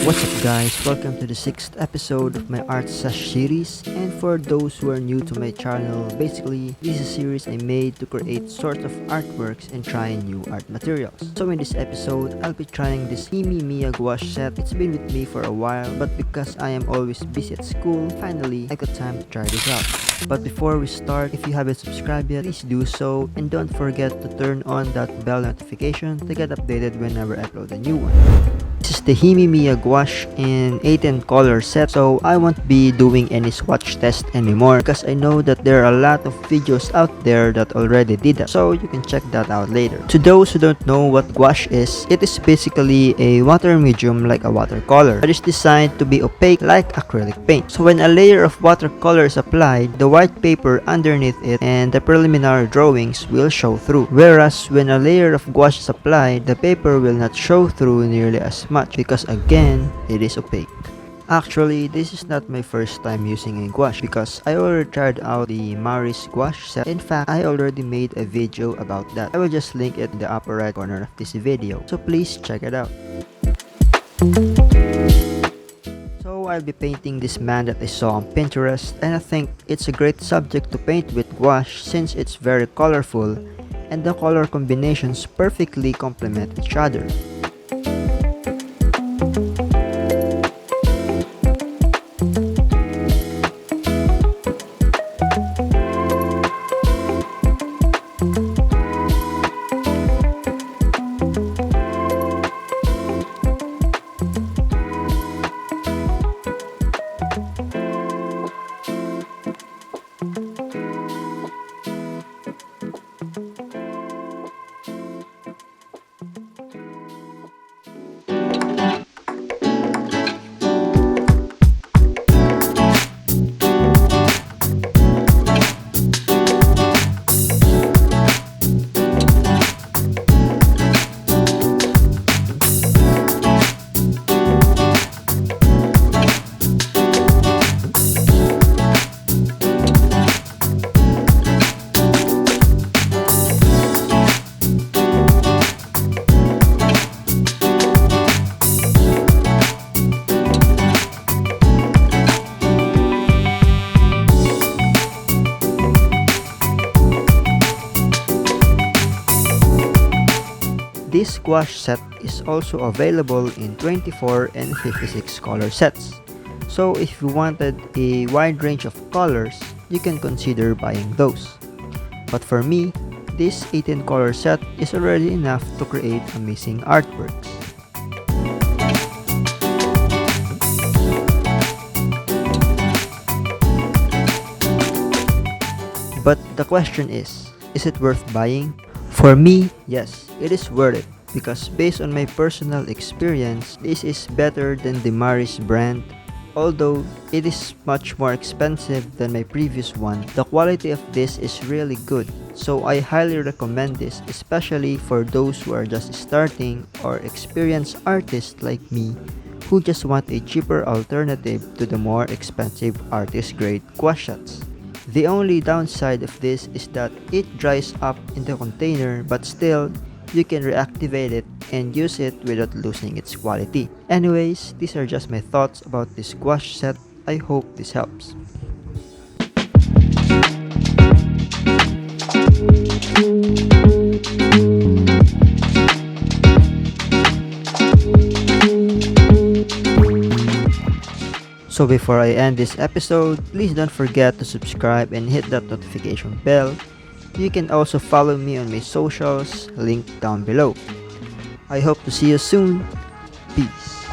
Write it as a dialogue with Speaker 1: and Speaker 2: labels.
Speaker 1: What's up guys, welcome to the 6th episode of my art Sesh series, and for those who are new to my channel, basically this is a series I made to create sort of artworks and try new art materials. So in this episode, I'll be trying this Himi Miya Gouache Set. It's been with me for a while, but because I am always busy at school, finally I got time to try this out. But before we start, if you haven't subscribed yet, please do so, and don't forget to turn on that bell notification to get updated whenever I upload a new one. This is the Himi Miya Gouache in 18 color set, so I won't be doing any swatch test anymore because I know that there are a lot of videos out there that already did that, so you can check that out later. To those who don't know what gouache is, it is basically a water medium like a watercolor, but it's designed to be opaque like acrylic paint. So when a layer of watercolor is applied, the white paper underneath it and the preliminary drawings will show through, whereas when a layer of gouache is applied, the paper will not show through nearly as much because again, it is opaque. Actually, this is not my first time using a gouache because I already tried out the Maris gouache set. In fact, I already made a video about that. I will just link it in the upper right corner of this video, so please check it out. So I'll be painting this man that I saw on Pinterest, and I think it's a great subject to paint with gouache since it's very colorful and the color combinations perfectly complement each other. This gouache set is also available in 24 and 56 color sets. So if you wanted a wide range of colors, you can consider buying those. But for me, this 18 color set is already enough to create amazing artworks. But the question is it worth buying? For me, yes, it is worth it because based on my personal experience, this is better than the Maris brand. Although it is much more expensive than my previous one, the quality of this is really good. So I highly recommend this, especially for those who are just starting or experienced artists like me who just want a cheaper alternative to the more expensive artist grade gouache sets. The only downside of this is that it dries up in the container, but still, you can reactivate it and use it without losing its quality. Anyways, these are just my thoughts about this gouache set. I hope this helps. So before I end this episode, please don't forget to subscribe and hit that notification bell. You can also follow me on my socials, linked down below. I hope to see you soon. Peace.